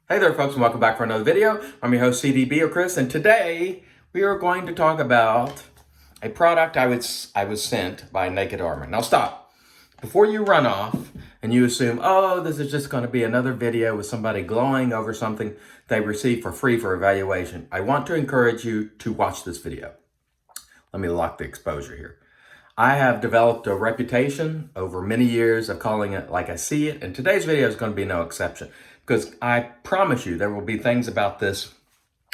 Hey there folks, and welcome back for another video. I'm your host CDB or Chris, and today we are going to talk about a product I was sent by Naked Armor. Now stop. Before you run off and you assume, oh, this is just going to be another video with somebody glowing over something they received for free for evaluation, I want to encourage you to watch this video. Let me lock the exposure here. I have developed a reputation over many years of calling it like I see it, and today's video is going to be no exception. Because I promise you, there will be things about this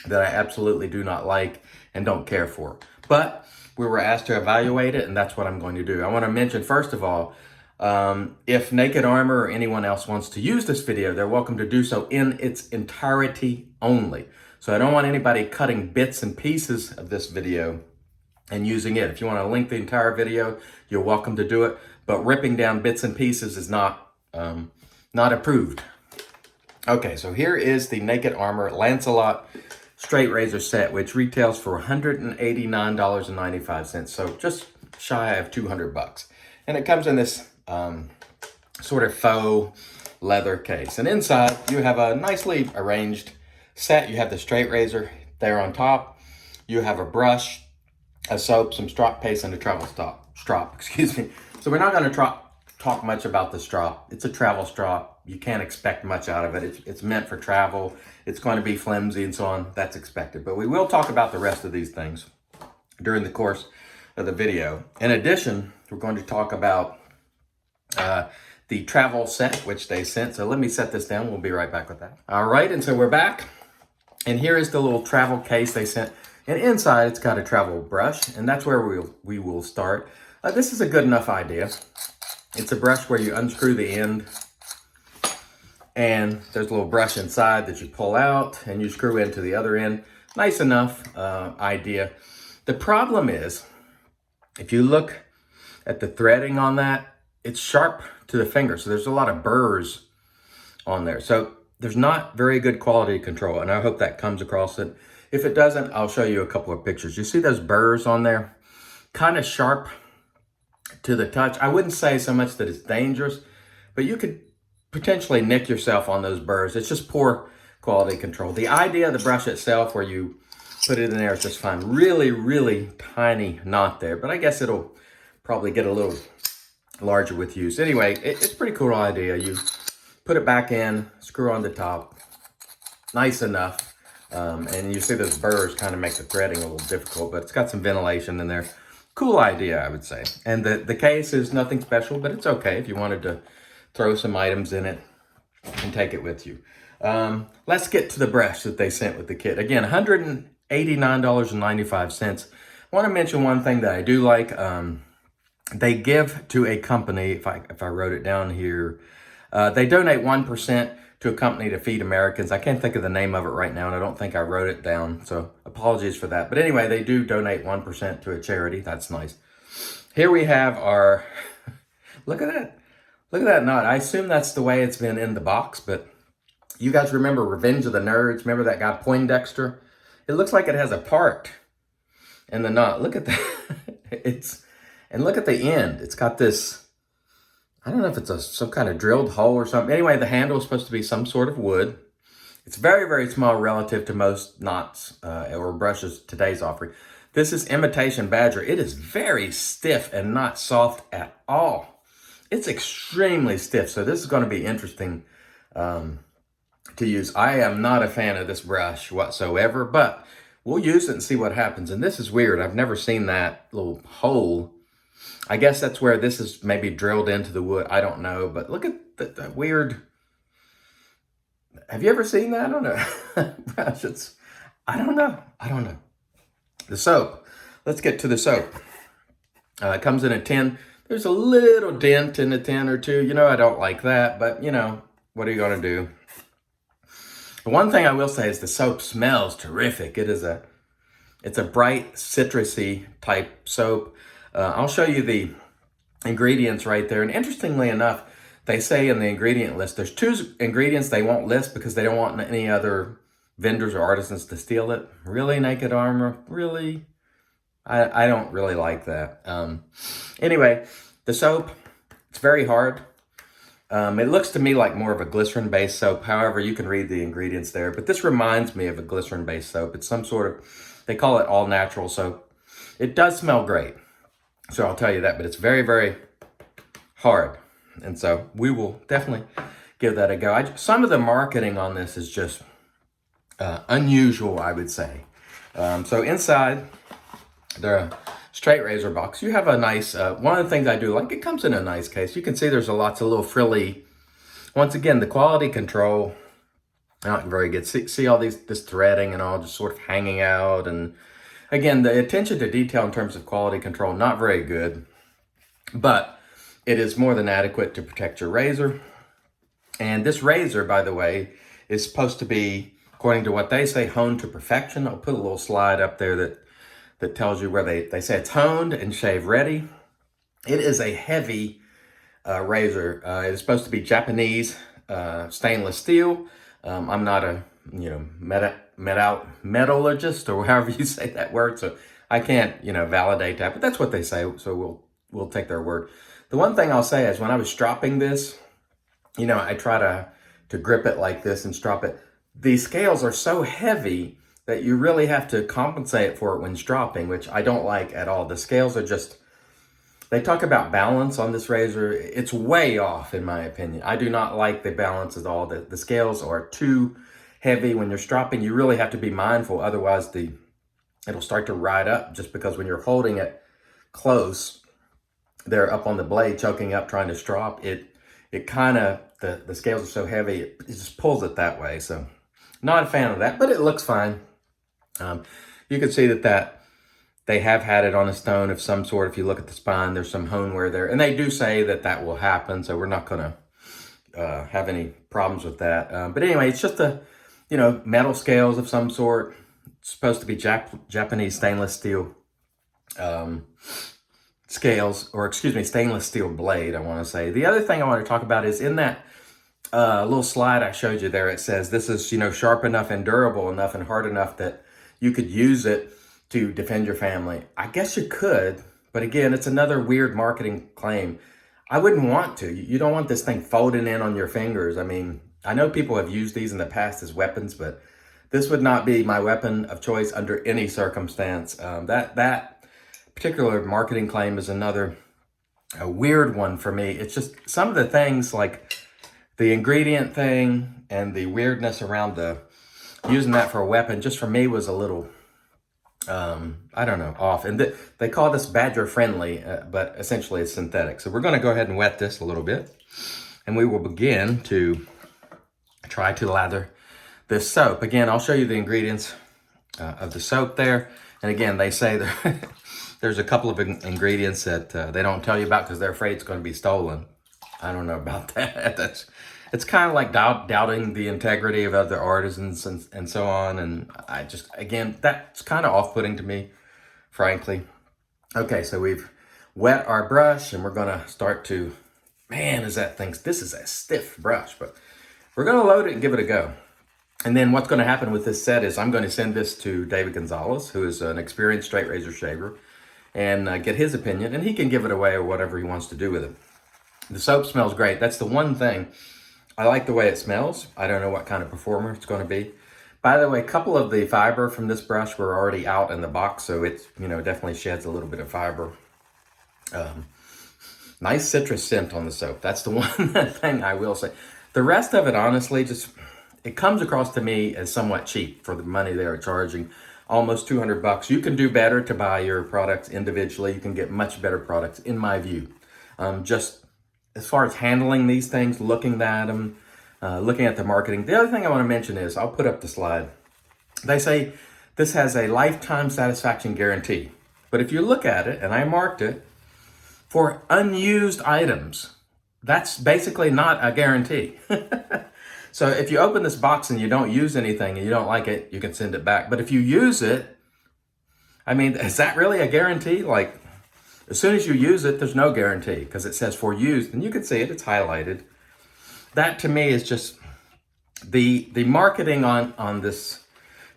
that I absolutely do not like and don't care for. But we were asked to evaluate it, and that's what I'm going to do. I want to mention, first of all, if Naked Armor or anyone else wants to use this video, they're welcome to do so in its entirety only. So I don't want anybody cutting bits and pieces of this video and using it. If you want to link the entire video, you're welcome to do it. But ripping down bits and pieces is not approved. Okay, so here is the Naked Armor Lancelot straight razor set, which retails for $189.95. So just shy of 200 bucks. And it comes in this sort of faux leather case. And inside you have a nicely arranged set. You have the straight razor there on top. You have a brush, a soap, some strop paste, and a travel strop, excuse me. So we're not going to talk much about the strop. It's a travel strop. You can't expect much out of it. It's meant for travel. It's going to be flimsy and so on. That's expected. But we will talk about the rest of these things during the course of the video. In addition, we're going to talk about the travel set, which they sent. So let me set this down. We'll be right back with that. All right, and so we're back. And here is the little travel case they sent. And inside, it's got a travel brush, and that's where we will start. This is a good enough idea. It's a brush where you unscrew the end, and there's a little brush inside that you pull out, and you screw into the other end. Nice enough idea. The problem is, if you look at the threading on that, it's sharp to the finger, so there's a lot of burrs on there. So there's not very good quality control, and I hope that comes across it. If it doesn't, I'll show you a couple of pictures. You see those burrs on there? Kind of sharp to the touch. I wouldn't say so much that it's dangerous, but you could potentially nick yourself on those burrs. It's just poor quality control. The idea of the brush itself, where you put it in there, is just fine. Really, really tiny knot there, but I guess it'll probably get a little larger with use. Anyway, it's a pretty cool idea. You put it back in, screw on the top, nice enough. And you see those burrs kind of make the threading a little difficult, but it's got some ventilation in there. Cool idea, I would say. And the case is nothing special, but it's okay if you wanted to throw some items in it and take it with you. Let's get to the brush that they sent with the kit. Again, $189.95. I want to mention one thing that I do like. They give to a company, if I wrote it down here, they donate 1% to a company to feed Americans. I can't think of the name of it right now, and I don't think I wrote it down, so apologies for that. But anyway, they do donate 1% to a charity. That's nice. Here we have our, look at that. Look at that knot. I assume that's the way it's been in the box, but you guys remember Revenge of the Nerds? Remember that guy Poindexter? It looks like it has a part in the knot. Look at that. And look at the end. It's got this, I don't know if it's some kind of drilled hole or something. Anyway, the handle is supposed to be some sort of wood. It's very, very small relative to most knots or brushes today's offering. This is imitation badger. It is very stiff and not soft at all. It's extremely stiff, so this is going to be interesting to use. I am not a fan of this brush whatsoever, but we'll use it and see what happens. And this is weird. I've never seen that little hole. I guess that's where this is maybe drilled into the wood. I don't know, but look at the weird. Have you ever seen that? I don't know. Brush, I don't know. The soap. Let's get to the soap. It comes in a tin. There's a little dent in the tin or two. You know, I don't like that, but you know, what are you going to do? The one thing I will say is the soap smells terrific. It's a bright citrusy type soap. I'll show you the ingredients right there. And interestingly enough, they say in the ingredient list, there's 2 ingredients they won't list because they don't want any other vendors or artisans to steal it. Really, Naked Armor? Really? I don't really like that. Anyway, the soap, it's very hard. It looks to me like more of a glycerin-based soap. However, you can read the ingredients there. But this reminds me of a glycerin-based soap. It's some sort of, they call it all-natural soap. It does smell great, so I'll tell you that. But it's very, very hard. And so we will definitely give that a go. Some of the marketing on this is just unusual, I would say. So inside the straight razor box, you have a nice, one of the things I do like, it comes in a nice case. You can see there's lots of little frilly, once again, the quality control, not very good. See all this threading and all just sort of hanging out. And again, the attention to detail in terms of quality control, not very good, but it is more than adequate to protect your razor. And this razor, by the way, is supposed to be, according to what they say, honed to perfection. I'll put a little slide up there that tells you where they say it's honed and shave ready. It is a heavy razor. It is supposed to be Japanese stainless steel. I'm not a metallurgist or however you say that word, so I can't validate that. But that's what they say, so we'll take their word. The one thing I'll say is when I was stropping this, I try to grip it like this and strop it. These scales are so heavy that you really have to compensate for it when stropping, which I don't like at all. The scales are just, they talk about balance on this razor. It's way off in my opinion. I do not like the balance at all. The scales are too heavy when you're stropping. You really have to be mindful, otherwise it'll start to ride up, just because when you're holding it close, they're up on the blade choking up trying to strop. It kind of, the scales are so heavy, it just pulls it that way. So not a fan of that, but it looks fine. You can see that they have had it on a stone of some sort. If you look at the spine, there's some hone wear there. And they do say that will happen, so we're not going to have any problems with that. But anyway, it's just metal scales of some sort. It's supposed to be Japanese stainless steel scales, or excuse me, stainless steel blade, I want to say. The other thing I want to talk about is in that little slide I showed you there, it says this is, sharp enough and durable enough and hard enough that you could use it to defend your family. I guess you could, but again, it's another weird marketing claim. I wouldn't want to. You don't want this thing folding in on your fingers. I mean, I know people have used these in the past as weapons, but this would not be my weapon of choice under any circumstance. That particular marketing claim is a weird one for me. It's just some of the things like the ingredient thing and the weirdness around using that for a weapon, just for me was a little, I don't know, off. And they call this badger friendly, but essentially it's synthetic. So we're going to go ahead and wet this a little bit, and we will begin to try to lather this soap. Again, I'll show you the ingredients of the soap there. And again, they say there's a couple of ingredients that they don't tell you about because they're afraid it's going to be stolen. I don't know about that. It's kind of like doubting the integrity of other artisans and so on. And again, that's kind of off-putting to me, frankly. Okay, so we've wet our brush and we're going to start to, this is a stiff brush, but we're going to load it and give it a go. And then what's going to happen with this set is I'm going to send this to David Gonzalez, who is an experienced straight razor shaver, and get his opinion, and he can give it away or whatever he wants to do with it. The soap smells great. That's the one thing. I like the way it smells. I don't know what kind of performer it's going to be. By the way, a couple of the fiber from this brush were already out in the box, so it definitely sheds a little bit of fiber. Nice citrus scent on the soap. That's the one thing I will say. The rest of it, honestly, it comes across to me as somewhat cheap for the money they are charging. Almost $200. You can do better to buy your products individually. You can get much better products, in my view. Just as far as handling these things, looking at them, looking at the marketing. The other thing I want to mention is, I'll put up the slide. They say this has a lifetime satisfaction guarantee. But if you look at it, and I marked it, for unused items, that's basically not a guarantee. So if you open this box and you don't use anything and you don't like it, you can send it back. But if you use it, is that really a guarantee? Like, as soon as you use it, there's no guarantee because it says for used, and you can see it, it's highlighted. That to me is just, the marketing on this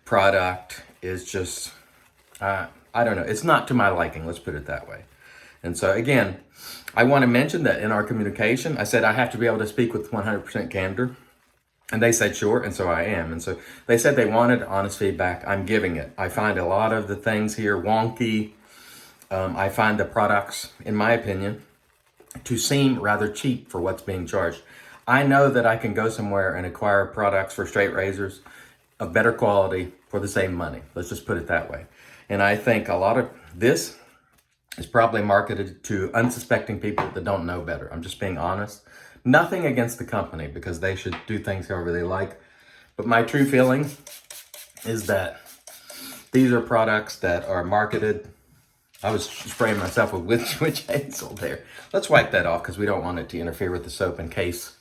product is just, I don't know, it's not to my liking, let's put it that way. And so again, I want to mention that in our communication, I said I have to be able to speak with 100% candor. And they said, sure, and so I am. And so they said they wanted honest feedback. I'm giving it. I find a lot of the things here wonky. I find the products, in my opinion, to seem rather cheap for what's being charged. I know that I can go somewhere and acquire products for straight razors of better quality for the same money. Let's just put it that way. And I think a lot of this is probably marketed to unsuspecting people that don't know better. I'm just being honest. Nothing against the company, because they should do things however they like. But my true feeling is that these are products that are marketed. I was spraying myself with witch hazel there. Let's wipe that off because we don't want it to interfere with the soap in case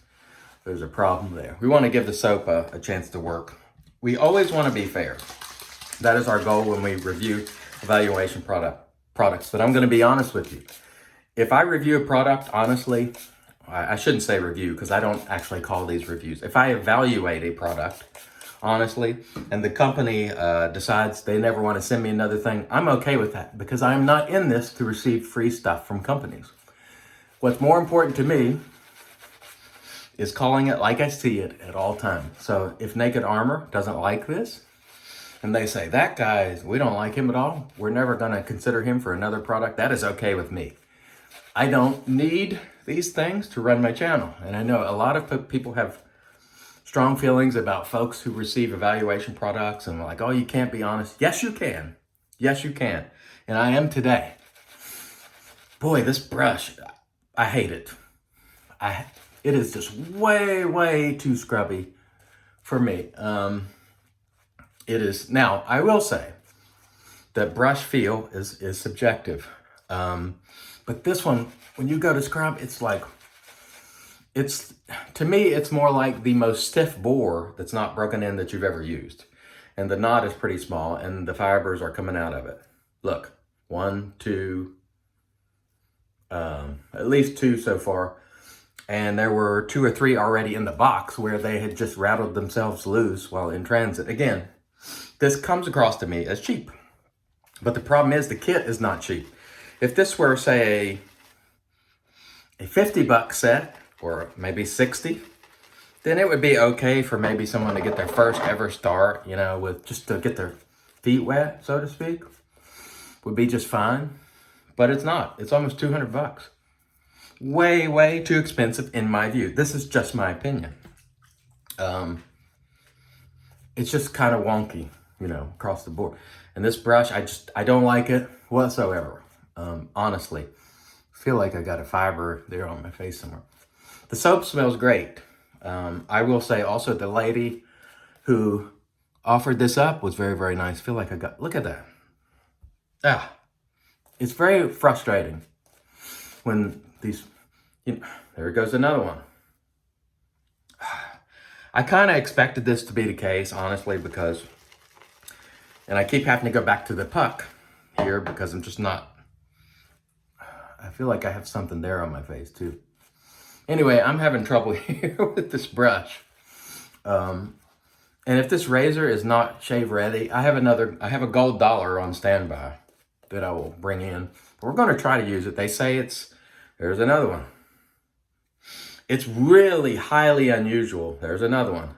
there's a problem there. We want to give the soap a chance to work. We always want to be fair. That is our goal when we review evaluation products. But I'm going to be honest with you. If I review a product, honestly, I shouldn't say review because I don't actually call these reviews. If I evaluate a product, honestly, and the company decides they never want to send me another thing, I'm okay with that because I'm not in this to receive free stuff from companies. What's more important to me is calling it like I see it at all times. So if Naked Armor doesn't like this, and they say, that guy, we don't like him at all, we're never going to consider him for another product, that is okay with me. I don't need these things to run my channel. And I know a lot of people have strong feelings about folks who receive evaluation products and like, oh, you can't be honest. Yes, you can. Yes, you can. And I am today. Boy, this brush, I hate it. It is just way, way too scrubby for me. It is. Now, I will say that brush feel is subjective. But this one, when you go to scrub, it's like, to me, it's more like the most stiff bore that's not broken in that you've ever used. And the knot is pretty small and the fibers are coming out of it. Look, 1, 2, at least 2 so far. And there were 2 or 3 already in the box where they had just rattled themselves loose while in transit. Again, this comes across to me as cheap. But the problem is the kit is not cheap. If this were, say, a $50 set, or maybe 60, then it would be okay for maybe someone to get their first ever start, with just to get their feet wet, so to speak, would be just fine. But it's not. It's almost $200. Way, way too expensive in my view. This is just my opinion. It's just kind of wonky, across the board. And this brush, I don't like it whatsoever. Honestly, I feel like I got a fiber there on my face somewhere. The soap smells great. I will say also the lady who offered this up was very, very nice. I feel like look at that. It's very frustrating when these, there goes another one. I kind of expected this to be the case, honestly, because, and I keep having to go back to the puck here because I'm just not, I feel like I have something there on my face too. Anyway, I'm having trouble here with this brush. And if this razor is not shave ready, I have a gold dollar on standby that I will bring in. We're going to try to use it. They say there's another one. It's really highly unusual. There's another one.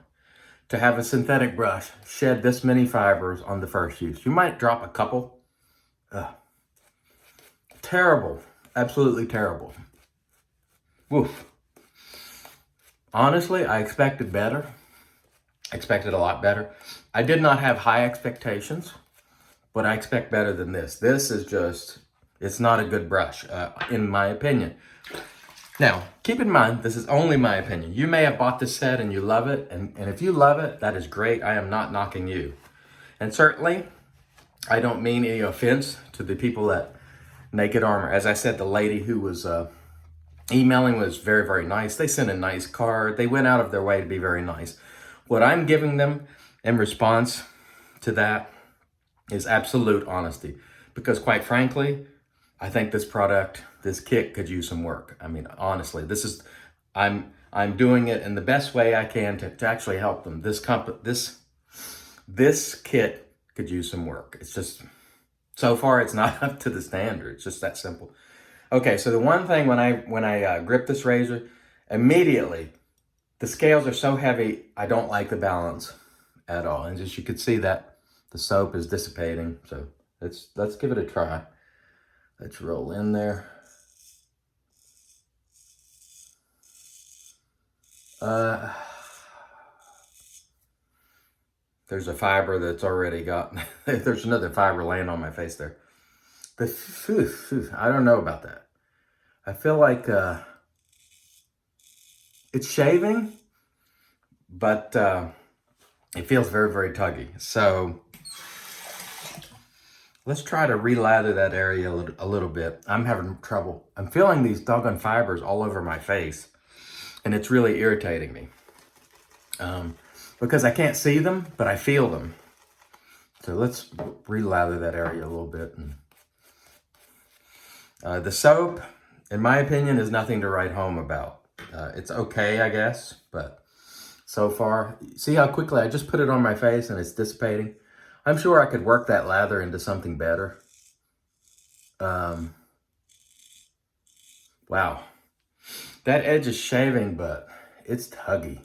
To have a synthetic brush shed this many fibers on the first use. You might drop a couple. Terrible. Absolutely terrible. Woof. Honestly, I expected better. I expected a lot better. I did not have high expectations, but I expect better than this. This is just, it's not a good brush, in my opinion. Now, keep in mind, this is only my opinion. You may have bought this set and you love it, and if you love it, that is great. I am not knocking you. And certainly, I don't mean any offense to the people at Naked Armor. As I said, the lady who was emailing was very, very nice. They sent a nice card. They went out of their way to be very nice. What I'm giving them in response to that is absolute honesty. Because quite frankly, I think this product, this kit could use some work. I mean, honestly, I'm doing it in the best way I can to actually help them. This kit could use some work. It's just, so far it's not up to the standard. It's just that simple. Okay, so the one thing when I grip this razor, immediately the scales are so heavy, I don't like the balance at all. And as you can see that the soap is dissipating. So let's give it a try. Let's roll in there. There's a fiber that's already got, there's another fiber laying on my face there. I don't know about that. I feel like it's shaving, but it feels very, very tuggy. So let's try to relather that area a little bit. I'm having trouble. I'm feeling these doggone fibers all over my face, and it's really irritating me. Because I can't see them, but I feel them. So let's relather that area a little bit. And, the soap, in my opinion, is nothing to write home about. It's okay, I guess, but so far, see how quickly I just put it on my face and it's dissipating? I'm sure I could work that lather into something better. Wow. That edge is shaving, but it's tuggy.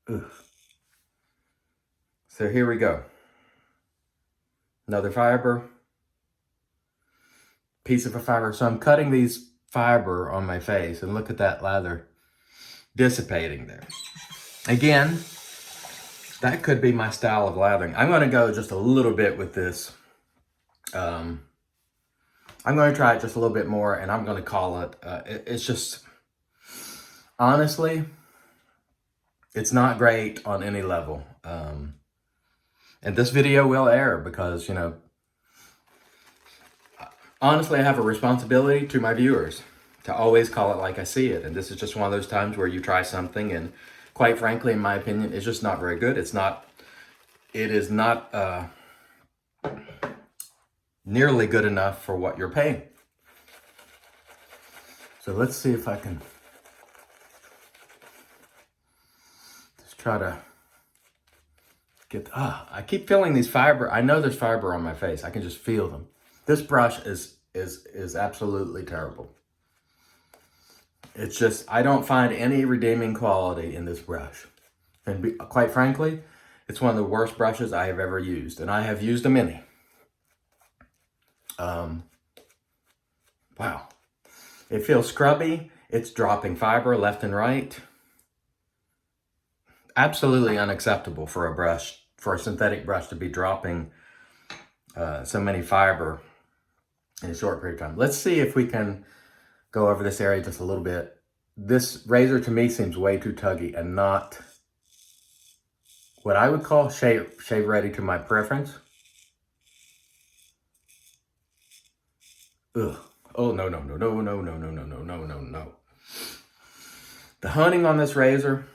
Ugh. So here we go. Another fiber. Piece of a fiber. So I'm cutting these fiber on my face, and look at that lather dissipating there. Again, that could be my style of lathering. I'm going to go just a little bit with this. I'm going to try it just a little bit more, and I'm going to call it, it's just, honestly, it's not great on any level. And this video will air because, you know, honestly, I have a responsibility to my viewers to always call it like I see it. And this is just one of those times where you try something and, quite frankly, in my opinion, it's just not very good. It is not nearly good enough for what you're paying. So let's see if I can just try to get, I keep feeling these fiber. I know there's fiber on my face. I can just feel them. This brush is absolutely terrible. It's just, I don't find any redeeming quality in this brush. And quite frankly, it's one of the worst brushes I have ever used. And I have used a many. Wow. It feels scrubby. It's dropping fiber left and right. Absolutely unacceptable for a brush, for a synthetic brush to be dropping so many fiber in a short period of time. Let's see if we can go over this area just a little bit. This razor to me seems way too tuggy and not what I would call shave ready to my preference. Ugh. Oh, no. The honing on this razor,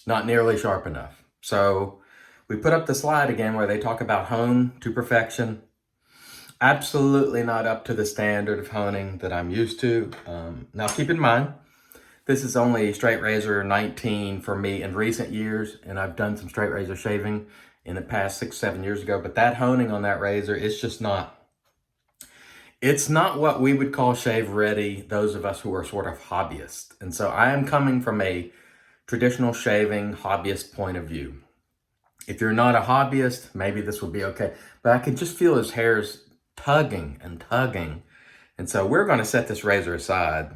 not nearly sharp enough. So we put up the slide again where they talk about hone to perfection. Absolutely not up to the standard of honing that I'm used to. Now keep in mind, this is only straight razor 19 for me in recent years, and I've done some straight razor shaving in the past 6-7 years ago, but that honing on that razor, it's just not, it's not what we would call shave ready, those of us who are sort of hobbyists. And so I am coming from a traditional shaving hobbyist point of view. If you're not a hobbyist, maybe this will be okay, but I can just feel his hairs tugging and tugging. And so we're going to set this razor aside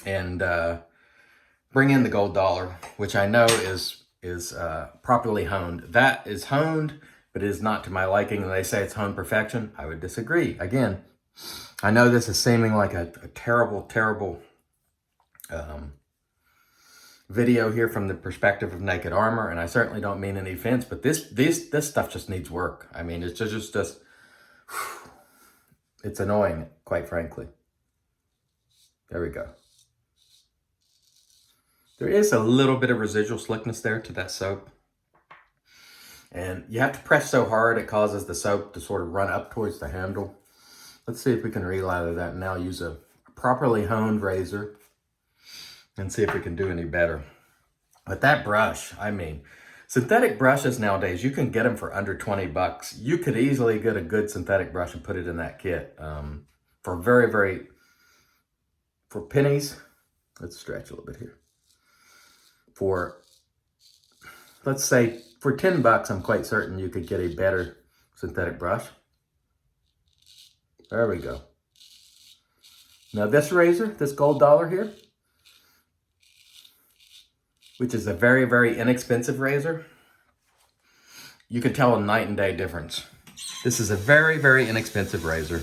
and bring in the gold dollar, which I know is properly honed. That is honed, but it is not to my liking. And they say it's honed perfection. I would disagree. Again, I know this is seeming like a terrible video here from the perspective of Naked Armor, and I certainly don't mean any offense, but this stuff just needs work. I mean, it's just it's annoying, quite frankly. There we go. There is a little bit of residual slickness there to that soap. And you have to press so hard, it causes the soap to sort of run up towards the handle. Let's see if we can relather that and now use a properly honed razor and see if we can do any better. But that brush, I mean, Synthetic brushes nowadays, you can get them for under 20 bucks. You could easily get a good synthetic brush and put it in that kit for for pennies. Let's stretch a little bit here. Let's say for 10 bucks, I'm quite certain you could get a better synthetic brush. There we go. Now this razor, this gold dollar here, which is a very, very inexpensive razor, you can tell a night and day difference. This is a very, very inexpensive razor.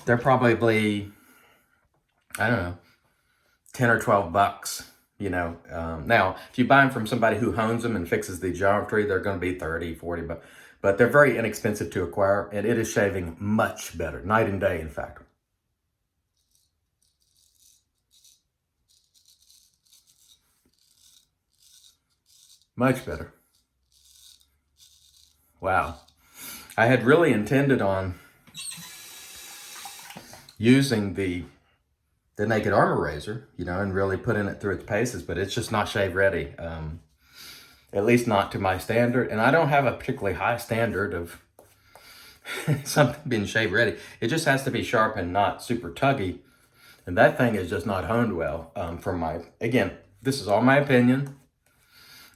They're probably, I don't know, 10 or 12 bucks, you know. Now, if you buy them from somebody who hones them and fixes the geometry, they're going to be 30, 40 bucks. But they're very inexpensive to acquire, and it is shaving much better, night and day, in fact. Much better. Wow. I had really intended on using the Naked Armor razor, you know, and really putting it through its paces, but it's just not shave ready. At least not to my standard. And I don't have a particularly high standard of something being shave ready. It just has to be sharp and not super tuggy. And that thing is just not honed well again, this is all my opinion.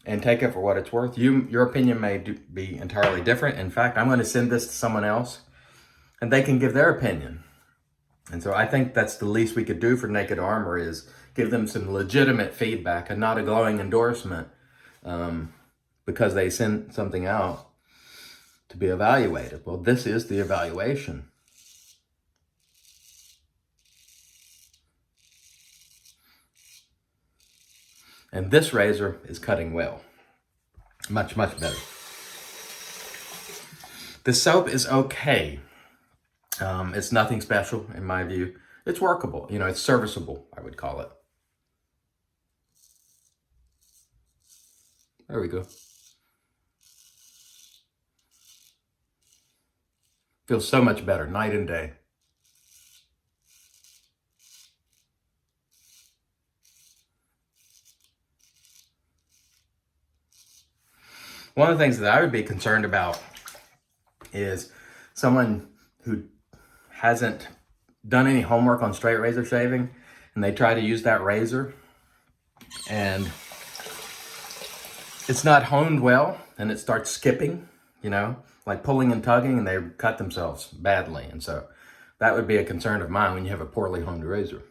And take it for what it's worth. Your opinion may be entirely different. In fact, I'm going to send this to someone else and they can give their opinion. And so I think that's the least we could do for Naked Armor is give them some legitimate feedback and not a glowing endorsement because they send something out to be evaluated. Well, this is the evaluation. And this razor is cutting well. Much, much better. The soap is okay. It's nothing special in my view. It's workable. You know, it's serviceable, I would call it. There we go. Feels so much better, night and day. One of the things that I would be concerned about is someone who hasn't done any homework on straight razor shaving and they try to use that razor and it's not honed well and it starts skipping, you know, like pulling and tugging, and they cut themselves badly. And so that would be a concern of mine when you have a poorly honed razor.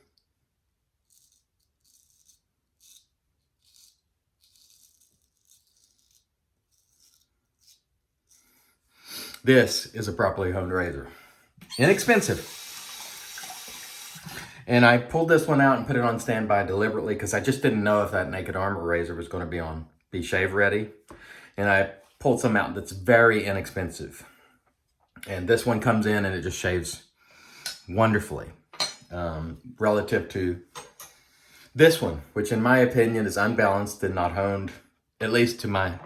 This is a properly honed razor. Inexpensive. And I pulled this one out and put it on standby deliberately because I just didn't know if that Naked Armor razor was going to be shave ready. And I pulled some out that's very inexpensive. And this one comes in and it just shaves wonderfully relative to this one, which in my opinion is unbalanced and not honed, at least to my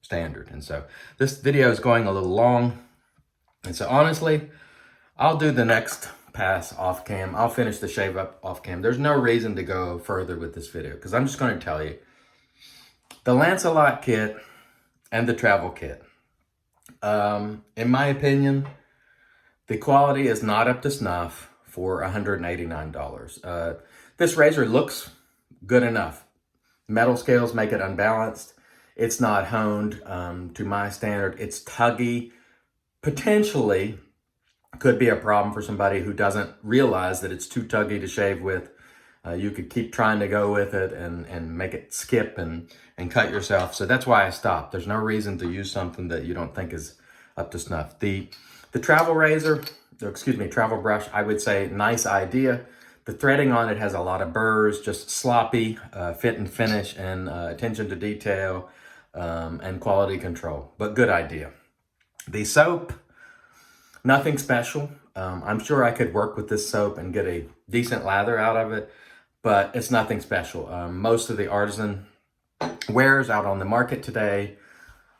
standard. And so this video is going a little long. And so honestly, I'll do the next pass off cam. I'll finish the shave up off cam. There's no reason to go further with this video because I'm just going to tell you the Lancelot kit and the travel kit. In my opinion, the quality is not up to snuff for $189. This razor looks good enough. Metal scales make it unbalanced. It's not honed to my standard. It's tuggy. Potentially could be a problem for somebody who doesn't realize that it's too tuggy to shave with. You could keep trying to go with it and make it skip and cut yourself. So that's why I stopped. There's no reason to use something that you don't think is up to snuff. The travel razor, travel brush, I would say nice idea. The threading on it has a lot of burrs, just sloppy fit and finish and attention to detail and quality control, but good idea. The soap, nothing special. I'm sure I could work with this soap and get a decent lather out of it, but it's nothing special. Most of the artisan wares out on the market today,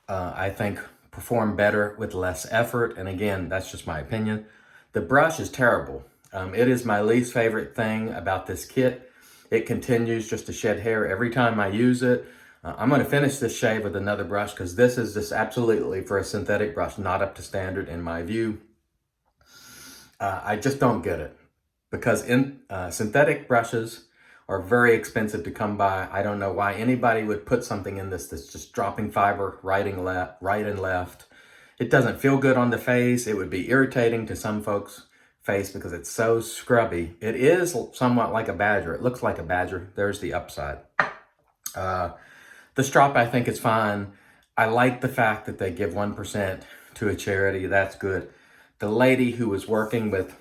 I think perform better with less effort. And again, that's just my opinion. The brush is terrible. It is my least favorite thing about this kit. It continues just to shed hair every time I use it. I'm going to finish this shave with another brush because this is just absolutely for a synthetic brush, not up to standard in my view. I just don't get it because synthetic brushes are very expensive to come by. I don't know why anybody would put something in this that's just dropping fiber right and left. It doesn't feel good on the face. It would be irritating to some folks' face because it's so scrubby. It is somewhat like a badger. It looks like a badger. There's the upside. The strop, I think, is fine. I like the fact that they give 1% to a charity. That's good. The lady who was working with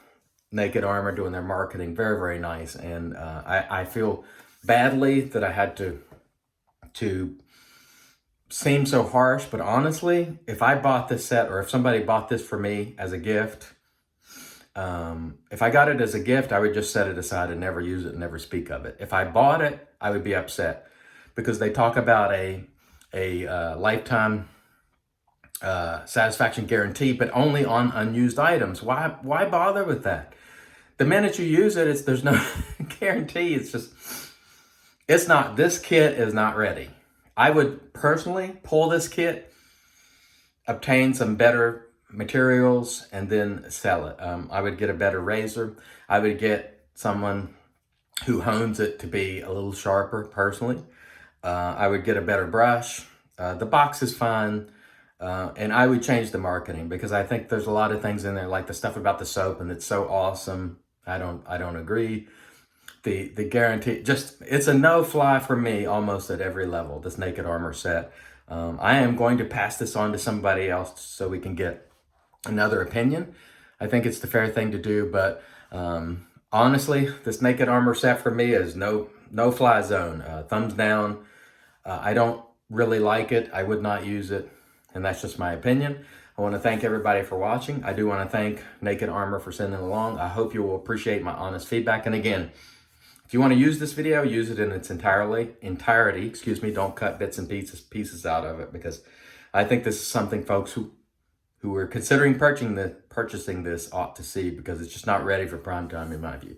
Naked Armor doing their marketing, very, very nice. And I feel badly that I had to seem so harsh, but honestly, if I bought this set or if somebody bought this for me as a gift, if I got it as a gift, I would just set it aside and never use it and never speak of it. If I bought it, I would be upset because they talk about a lifetime satisfaction guarantee, but only on unused items. Why bother with that? The minute you use it, there's no guarantee. It's not, this kit is not ready. I would personally pull this kit, obtain some better materials, and then sell it. I would get a better razor. I would get someone who hones it to be a little sharper, personally. I would get a better brush. The box is fine. And I would change the marketing because I think there's a lot of things in there, like the stuff about the soap, and it's so awesome. I don't agree. The guarantee, it's a no fly for me almost at every level, this Naked Armor set. I am going to pass this on to somebody else so we can get another opinion. I think it's the fair thing to do, but honestly, this Naked Armor set for me is no fly zone. Thumbs down. I don't really like it. I would not use it. And that's just my opinion. I want to thank everybody for watching. I do want to thank Naked Armor for sending it along. I hope you will appreciate my honest feedback. And again, if you want to use this video, use it in its entirety. Don't cut bits and pieces out of it, because I think this is something folks who are considering purchasing this ought to see, because it's just not ready for prime time in my view.